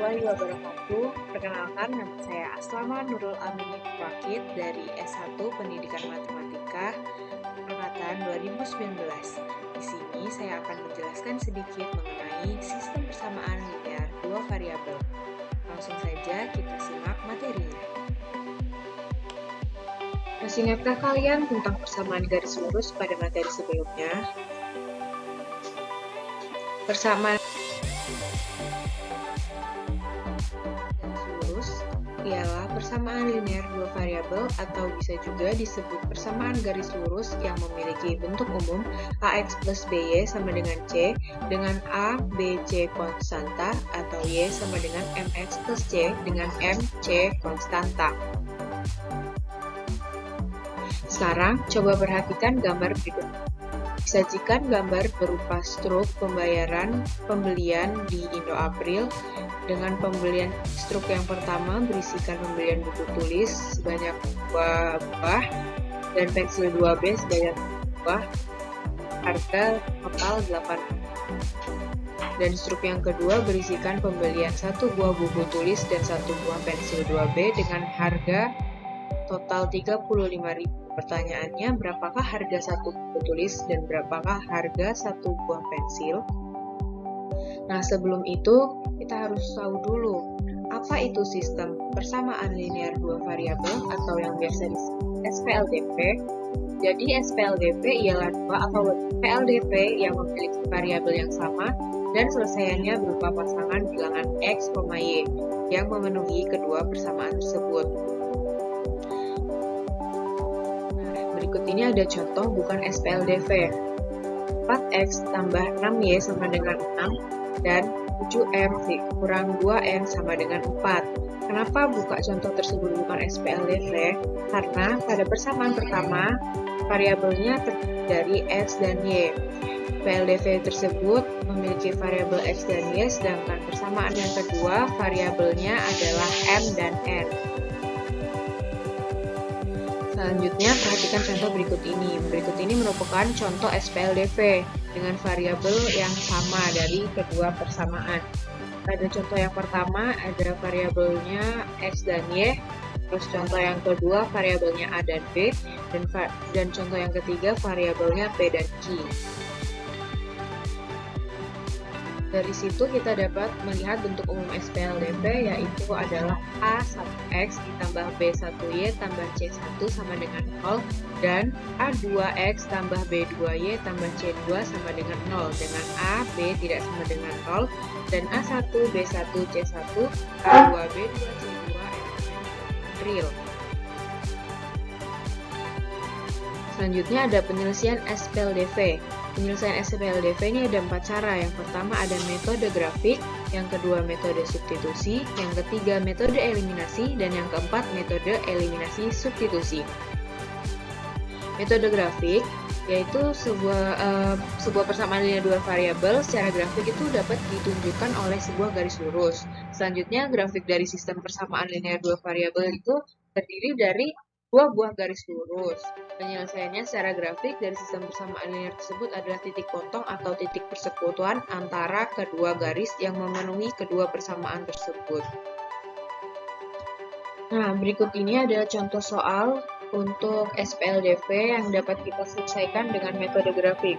warahmatullahi wabarakatuh. Perkenalkan, nama saya Aslama Nurul Amini Wakid dari S1 Pendidikan Matematika Angkatan 2019. Di sini saya akan menjelaskan sedikit mengenai sistem persamaan linear dua variabel. Langsung saja kita simak materinya. Masih ingatkah kalian tentang persamaan garis lurus pada materi sebelumnya? Persamaan ialah persamaan linear dua variabel atau bisa juga disebut persamaan garis lurus yang memiliki bentuk umum AX plus BY sama dengan C dengan A, B, C konstanta atau Y sama dengan MX plus C dengan M, C konstanta. Sekarang coba perhatikan gambar berikut. Disajikan gambar berupa struk pembelian di Indo April dengan pembelian struk yang pertama berisikan pembelian buku tulis sebanyak 2 buah dan pensil 2B sebanyak 2 buah, harga total 8. Dan struk yang kedua berisikan pembelian 1 buah buku tulis dan 1 buah pensil 2B dengan harga total 35.000. Pertanyaannya, berapakah harga 1 buku tulis dan berapakah harga 1 buah pensil? Nah, sebelum itu kita harus tahu dulu apa itu sistem persamaan linear dua variabel atau yang biasa disebut SPLDP. Jadi SPLDP ialah dua atau PLDP yang memiliki variabel yang sama dan selesaiannya berupa pasangan bilangan X, Y yang memenuhi kedua persamaan tersebut. Berikut ini ada contoh bukan SPLDV. 4X tambah 6Y sama dengan 6 dan 7M kurang 2N sama dengan 4. Kenapa buka contoh tersebut bukan SPLDV? Karena pada persamaan pertama, variabelnya terdiri dari X dan Y. PLDV tersebut memiliki variabel X dan Y, sedangkan persamaan yang kedua, variabelnya adalah M dan N. Selanjutnya, perhatikan contoh berikut ini. Berikut ini merupakan contoh SPLDV dengan variabel yang sama dari kedua persamaan. Pada contoh yang pertama, ada variabelnya X dan Y. Terus contoh yang kedua, variabelnya A dan B. Dan contoh yang ketiga, variabelnya P dan Q. Dari situ kita dapat melihat bentuk umum SPLDV, yaitu adalah A1X ditambah B1Y tambah C1 sama dengan 0 dan A2X tambah B2Y tambah C2 sama dengan 0 dengan A, B tidak sama dengan 0 dan A1, B1, C1, A2, B2, C2 real. Selanjutnya ada penyelesaian SPLDV. Penyelesaian SPLDV ini ada 4 cara. Yang pertama ada metode grafik, yang kedua metode substitusi, yang ketiga metode eliminasi, dan yang keempat metode eliminasi substitusi. Metode grafik yaitu sebuah persamaan linear dua variabel secara grafik itu dapat ditunjukkan oleh sebuah garis lurus. Selanjutnya grafik dari sistem persamaan linear dua variabel itu terdiri dari dua buah garis lurus. Penyelesaiannya secara grafik dari sistem persamaan linear tersebut adalah titik potong atau titik persekutuan antara kedua garis yang memenuhi kedua persamaan tersebut. Nah, berikut ini adalah contoh soal untuk SPLDV yang dapat kita selesaikan dengan metode grafik.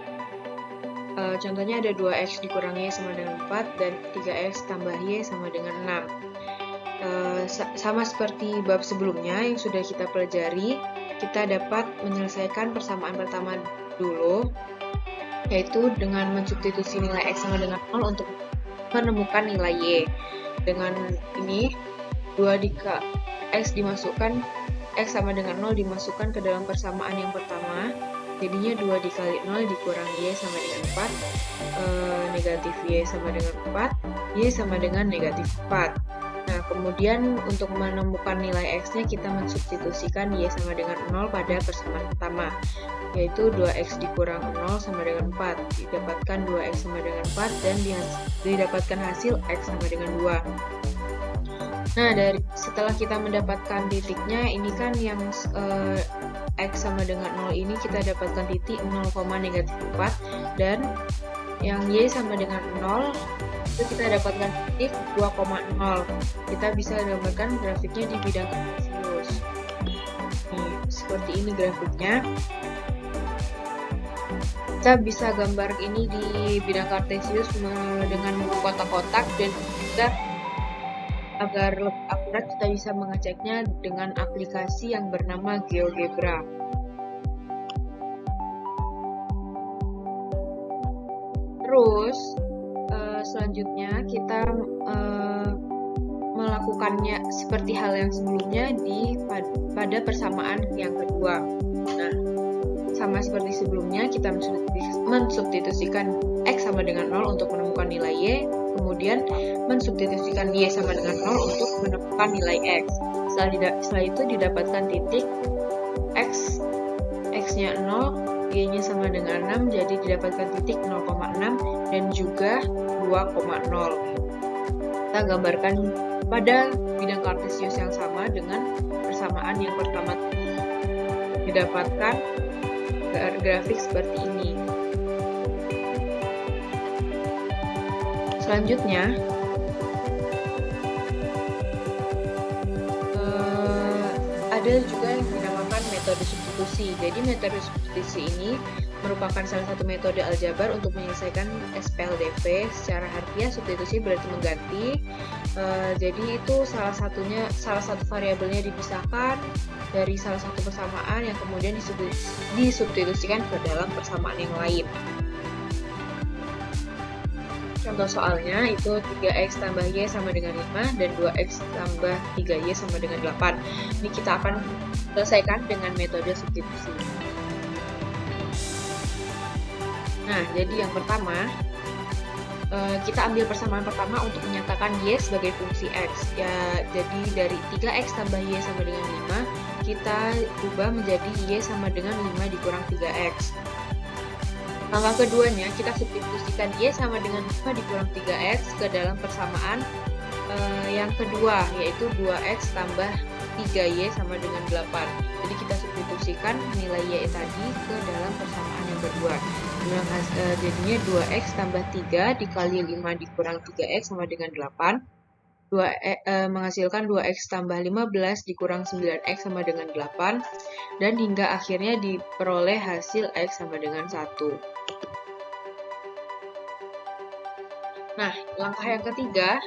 Contohnya ada 2X dikurangi Y sama dengan 4 dan 3X tambah Y sama dengan 6. Sama seperti bab sebelumnya yang sudah kita pelajari, kita dapat menyelesaikan persamaan pertama dulu, yaitu dengan mensubstitusi nilai X sama dengan 0 untuk menemukan nilai Y. Dengan ini, X dimasukkan, X sama dengan 0 dimasukkan ke dalam persamaan yang pertama, jadinya 2 dikali 0 dikurangi Y sama dengan 4, negatif Y sama dengan 4, Y sama dengan negatif 4. Nah, kemudian untuk menemukan nilai X-nya kita mensubstitusikan Y sama dengan 0 pada persamaan pertama, yaitu 2X dikurang 0 sama dengan 4. Didapatkan 2X sama dengan 4 dan didapatkan hasil X sama dengan 2. Nah, setelah kita mendapatkan titiknya, ini kan yang X sama dengan 0 ini kita dapatkan titik 0, negatif 4 dan yang Y sama dengan 0, itu kita dapatkan titik 2,0. Kita bisa gambarkan grafiknya di bidang kartesius. Nih, seperti ini grafiknya. Kita bisa gambar ini di bidang kartesius dengan kotak-kotak, dan juga agar lebih akurat kita bisa mengeceknya dengan aplikasi yang bernama GeoGebra. Terus selanjutnya kita melakukannya seperti hal yang sebelumnya pada persamaan yang kedua. Nah, sama seperti sebelumnya, kita mensubstitusikan X sama dengan 0 untuk menemukan nilai Y, kemudian mensubstitusikan Y sama dengan 0 untuk menemukan nilai X. Setelah itu didapatkan titik X-nya 0, Y-nya sama dengan 6, jadi didapatkan titik 0,6 dan juga 2,0. Kita gambarkan pada bidang kartesius yang sama dengan persamaan yang pertama. Didapatkan grafik seperti ini. Selanjutnya, ada juga yang dinamakan metode substitusi. Jadi metode substitusi ini merupakan salah satu metode aljabar untuk menyelesaikan SPLDV. Secara harfiah, substitusi berarti mengganti. Jadi itu salah satu variabelnya dipisahkan dari salah satu persamaan yang kemudian disubstitusikan ke dalam persamaan yang lain. Contoh soalnya itu 3x tambah y sama dengan 5 dan 2x tambah 3y sama dengan 8. Ini kita akan selesaikan dengan metode substitusi. Nah, jadi yang pertama, kita ambil persamaan pertama untuk menyatakan y sebagai fungsi x. Ya, jadi dari 3x tambah y sama dengan 5, kita ubah menjadi y sama dengan 5 dikurang 3x. Langkah keduanya, kita substitusikan y sama dengan 5 dikurang 3x ke dalam persamaan yang kedua, yaitu 2x tambah 3y sama dengan 8. Jadi kita substitusikan nilai y tadi ke dalam persamaan yang kedua. Jadinya 2x tambah 3 dikali 5 dikurang 3x sama dengan 8. Menghasilkan 2x tambah 15 dikurang 9x sama dengan 8. Dan hingga akhirnya diperoleh hasil x sama dengan 1. Nah, langkah yang ketiga,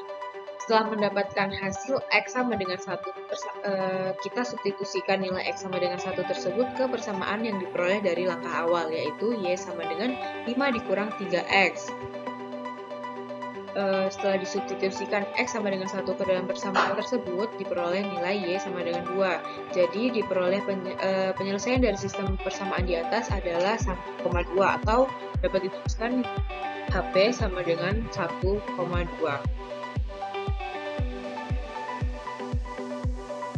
setelah mendapatkan hasil x sama dengan 1, kita substitusikan nilai x sama dengan 1 tersebut ke persamaan yang diperoleh dari langkah awal, yaitu y sama dengan 5 dikurang 3x. Setelah disubstitusikan x sama dengan 1 ke dalam persamaan tersebut, diperoleh nilai y sama dengan 2. Jadi diperoleh penyelesaian dari sistem persamaan di atas adalah 1,2, atau dapat dituliskan HP sama dengan 1,2.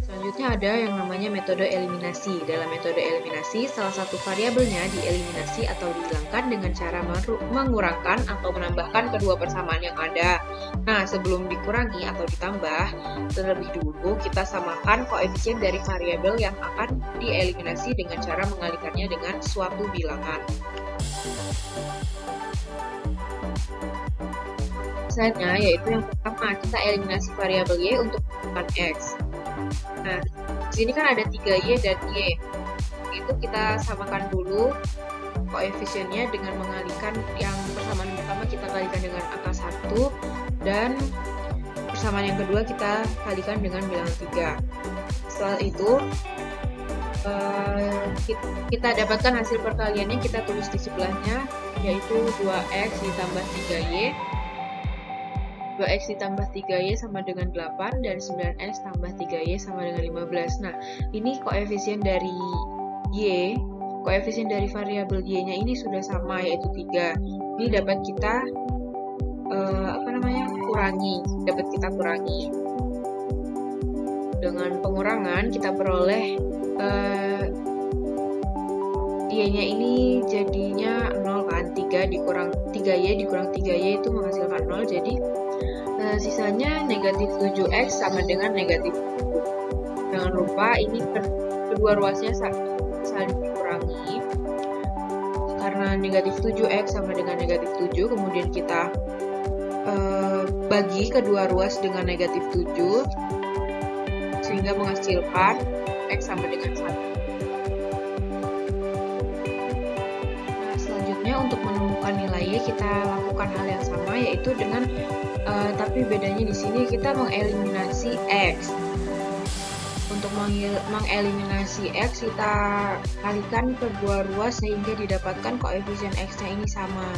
Selanjutnya ada yang namanya metode eliminasi. Dalam metode eliminasi, salah satu variabelnya dieliminasi atau dihilangkan dengan cara mengurangkan atau menambahkan kedua persamaan yang ada. Nah, sebelum dikurangi atau ditambah, terlebih dulu kita samakan koefisien dari variabel yang akan dieliminasi dengan cara mengalihkannya dengan suatu bilangan. Misalnya, yaitu yang pertama, kita eliminasi variabel y untuk menemukan x. Nah, di sini kan ada 3y dan y. Itu kita samakan dulu koefisiennya dengan mengalihkan yang persamaan pertama kita kalikan dengan angka 1, dan persamaan yang kedua kita kalikan dengan bilangan 3. Setelah itu, kita dapatkan hasil perkaliannya, kita tulis di sebelahnya, yaitu 2x ditambah 3y. 2x ditambah 3y sama dengan 8, dan 9x tambah 3y sama dengan 15. Nah, ini koefisien dari y, koefisien dari variabel y-nya ini sudah sama, yaitu 3. Ini dapat kita kurangi. Dengan pengurangan kita peroleh y-nya ini jadinya 0 kan, 3y dikurang 3y itu menghasilkan 0, jadi sisanya negatif 7x sama dengan negatif 7. Jangan lupa ini kedua ruasnya saling dikurangi. karena negatif 7x sama dengan negatif 7, kemudian kita bagi kedua ruas dengan negatif 7, sehingga menghasilkan x sama dengan 1. Nah, selanjutnya untuk menemukan nilai y, kita lakukan hal yang sama, yaitu dengan tapi bedanya di sini kita mengeliminasi x. Untuk mengeliminasi x, kita kalikan kedua ruas sehingga didapatkan koefisien x-nya ini sama.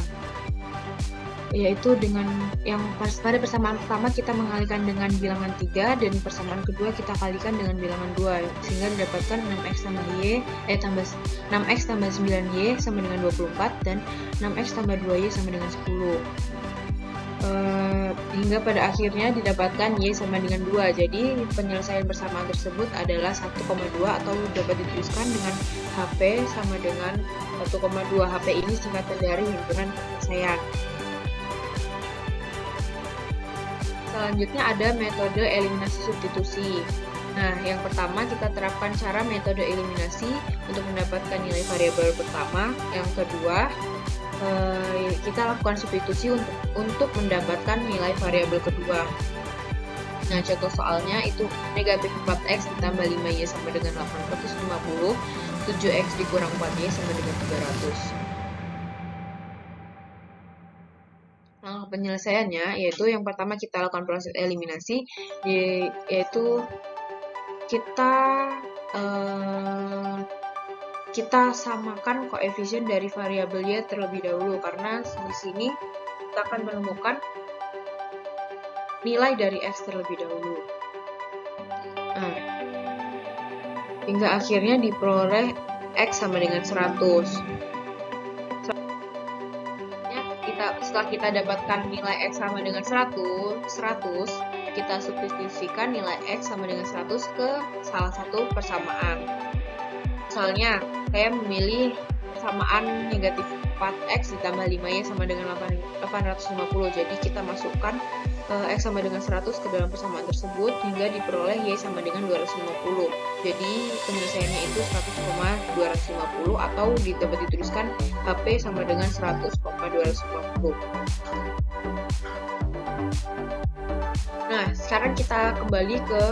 Yaitu dengan yang pada persamaan pertama kita mengalikan dengan bilangan 3 dan persamaan kedua kita kalikan dengan bilangan 2 sehingga didapatkan 6x tambah 9y sama dengan 24 dan 6x tambah 2y sama dengan 10. Hingga pada akhirnya didapatkan y sama dengan 2. Jadi penyelesaian bersamaan tersebut adalah 1,2 atau dapat dituliskan dengan HP sama dengan 1,2. HP ini singkatan dari himpunan penyelesaian. Selanjutnya ada metode eliminasi substitusi. Nah, yang pertama kita terapkan cara metode eliminasi untuk mendapatkan nilai variabel pertama. Yang kedua, kita lakukan substitusi untuk mendapatkan nilai variabel kedua. Nah, contoh soalnya itu negatif 4x ditambah 5y sama dengan 850, 7x dikurang 4y sama dengan 300. Langkah penyelesaiannya yaitu yang pertama kita lakukan proses eliminasi, yaitu kita samakan koefisien dari variabel y terlebih dahulu, karena di sini kita akan menemukan nilai dari x terlebih dahulu. Nah, hingga akhirnya diperoleh x sama dengan 100. Setelah kita dapatkan nilai x sama dengan 100, kita substitusikan nilai x sama dengan 100 ke salah satu persamaan. Misalnya, saya memilih persamaan negatif 4x ditambah 5y sama dengan 850. Jadi kita masukkan x sama dengan 100 ke dalam persamaan tersebut hingga diperoleh y sama dengan 250. Jadi penyelesaiannya itu 100,250 atau dapat dituliskan HP sama dengan 100,250. Nah, sekarang kita kembali ke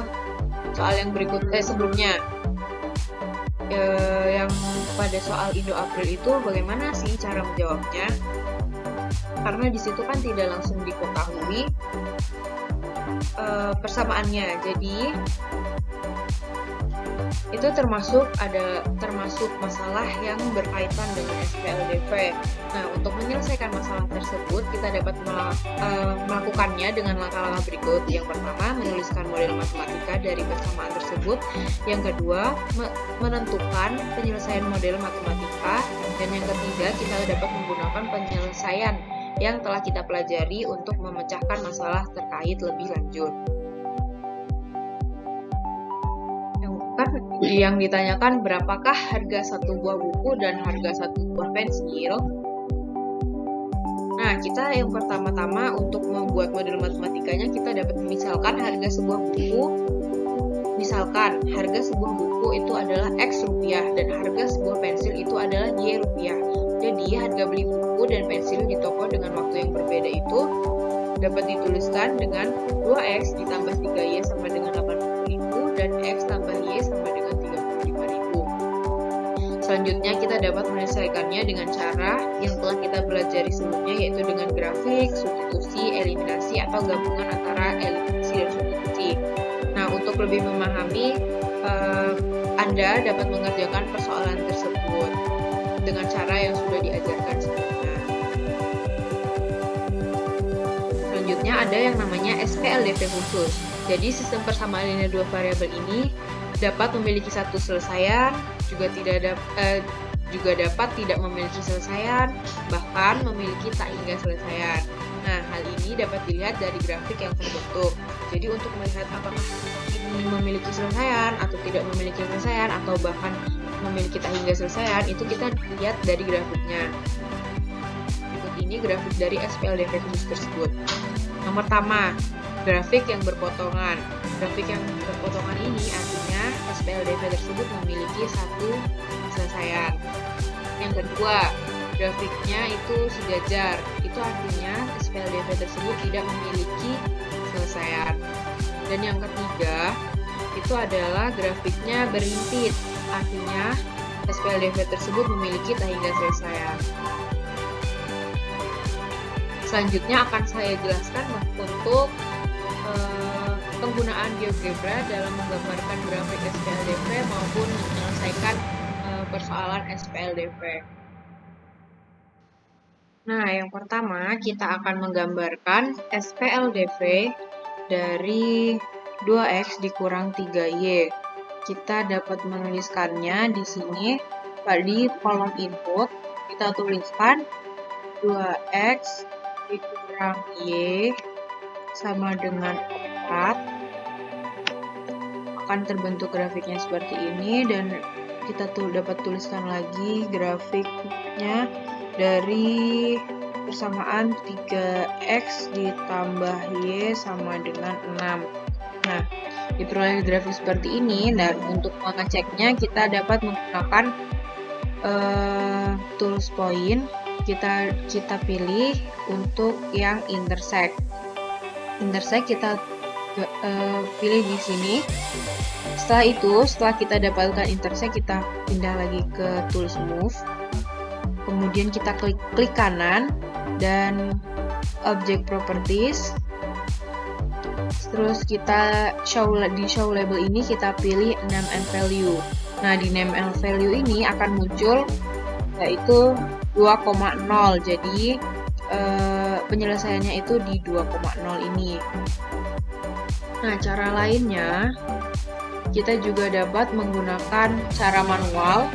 soal yang sebelumnya. Yang pada soal Indo-April itu bagaimana sih cara menjawabnya? Karena di situ kan tidak langsung diketahui persamaannya. Jadi itu termasuk masalah yang berkaitan dengan SPLDV. Nah, untuk menyelesaikan masalah tersebut kita dapat melakukannya dengan langkah-langkah berikut. Yang pertama, menuliskan model matematika dari persamaan tersebut. Yang kedua, menentukan penyelesaian model matematika. Dan yang ketiga, kita dapat menggunakan penyelesaian yang telah kita pelajari untuk memecahkan masalah terkait lebih lanjut. Yang ditanyakan berapakah harga satu buah buku dan harga satu buah pensil. Nah, kita yang pertama-tama untuk membuat model matematikanya kita dapat memisalkan harga sebuah buku. Misalkan harga sebuah buku itu adalah X rupiah dan harga sebuah pensil itu adalah Y rupiah. Jadi harga beli buku dan pensil di toko dengan waktu yang berbeda itu dapat dituliskan dengan 2X ditambah 3Y sama dengan 80.000 dan X tambah Y sama dengan 35.000. Selanjutnya kita dapat menyelesaikannya dengan cara yang telah kita pelajari sebelumnya, yaitu dengan grafik, substitusi, eliminasi, atau gabungan antara eliminasi dan substitusi. Nah, untuk lebih memahami, Anda dapat mengerjakan persoalan tersebut dengan cara yang sudah diajarkan sebelumnya. Selanjutnya ada yang namanya SPLDV khusus. Jadi sistem persamaan linear dua variabel ini dapat memiliki satu selesaian, juga dapat tidak memiliki selesaian, bahkan memiliki tak hingga selesaian. Nah, hal ini dapat dilihat dari grafik yang terbentuk. Jadi untuk melihat apakah ini memiliki selesaian atau tidak memiliki selesaian atau bahkan memiliki tak hingga selesaian, itu kita lihat dari grafiknya. Berikut ini grafik dari SPLDV khusus tersebut. Yang pertama, grafik yang berpotongan. Grafik yang berpotongan ini artinya SPLDV tersebut memiliki satu selesaian. Yang kedua, grafiknya itu sejajar. Itu artinya SPLDV tersebut tidak memiliki penyelesaian. Dan yang ketiga, itu adalah grafiknya berlimpit. Artinya SPLDV tersebut memiliki tahingga selesaian. Selanjutnya akan saya jelaskan untuk penggunaan GeoGebra dalam menggambarkan grafik SPLDV maupun menyelesaikan persoalan SPLDV. Nah, yang pertama kita akan menggambarkan SPLDV dari 2x dikurang 3y. Kita dapat menuliskannya di sini di kolom input. Kita tuliskan 2x dikurang y sama dengan 4. Akan terbentuk grafiknya seperti ini, dan kita dapat tuliskan lagi grafiknya dari persamaan 3x ditambah y sama dengan 6. Nah, diperoleh grafik seperti ini, dan untuk mengeceknya kita dapat menggunakan tools point. Kita pilih untuk yang intersect. Intersect kita pilih di sini. Setelah kita dapatkan intersect, kita pindah lagi ke tools move. Kemudian kita klik kanan dan object properties. Terus kita di show label ini kita pilih name and value. Nah, di name and value ini akan muncul yaitu 2,0. Jadi penyelesaiannya itu di 2,0 ini. Nah, cara lainnya kita juga dapat menggunakan cara manual.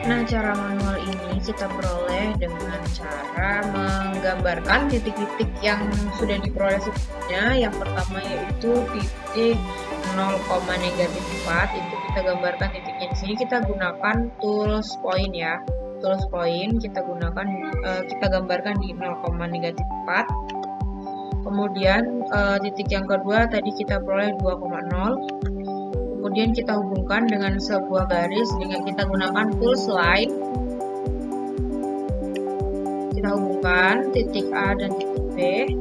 Nah, cara manual ini kita peroleh dengan cara menggambarkan titik-titik yang sudah diperoleh sebelumnya. Yang pertama yaitu titik 0,-4. Itu kita gambarkan titiknya di sini. Kita gunakan tools point ya. Tools point kita gambarkan di 0,-4. Kemudian titik yang kedua tadi kita peroleh 2,0. Kemudian kita hubungkan dengan sebuah garis dengan kita gunakan tools line. Kita hubungkan titik A dan titik B.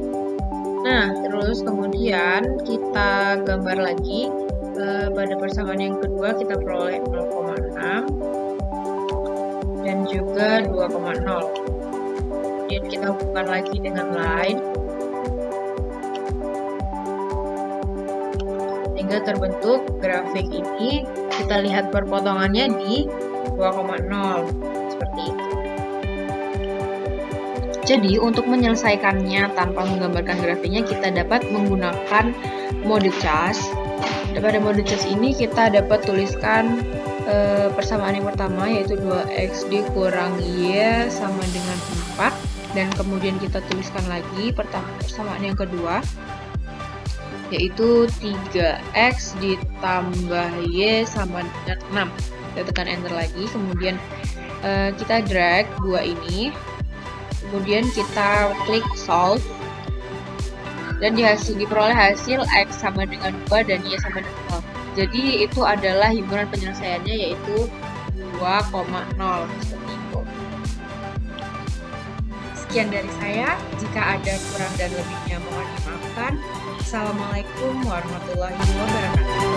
Nah, terus kemudian kita gambar lagi pada persamaan yang kedua kita peroleh 0,6 dan juga 2,0. Kemudian kita hubungkan lagi dengan line sehingga terbentuk grafik ini. Kita lihat perpotongannya di 2,0 seperti itu. Jadi untuk menyelesaikannya tanpa menggambarkan grafiknya, kita dapat menggunakan mode cas. Pada mode cas ini kita dapat tuliskan persamaan yang pertama yaitu 2x dikurang y sama dengan 4, dan kemudian kita tuliskan lagi persamaan yang kedua yaitu 3x ditambah y sama dengan 6. Kita tekan enter lagi, kemudian kita drag dua ini, kemudian kita klik solve, dan diperoleh hasil x sama dengan 2 dan y sama dengan 0. Jadi itu adalah himpunan penyelesaiannya yaitu 2,0 seperti itu. Sekian dari saya. Jika ada kurang dan lebihnya mohon dimaafkan. Assalamualaikum warahmatullahi wabarakatuh.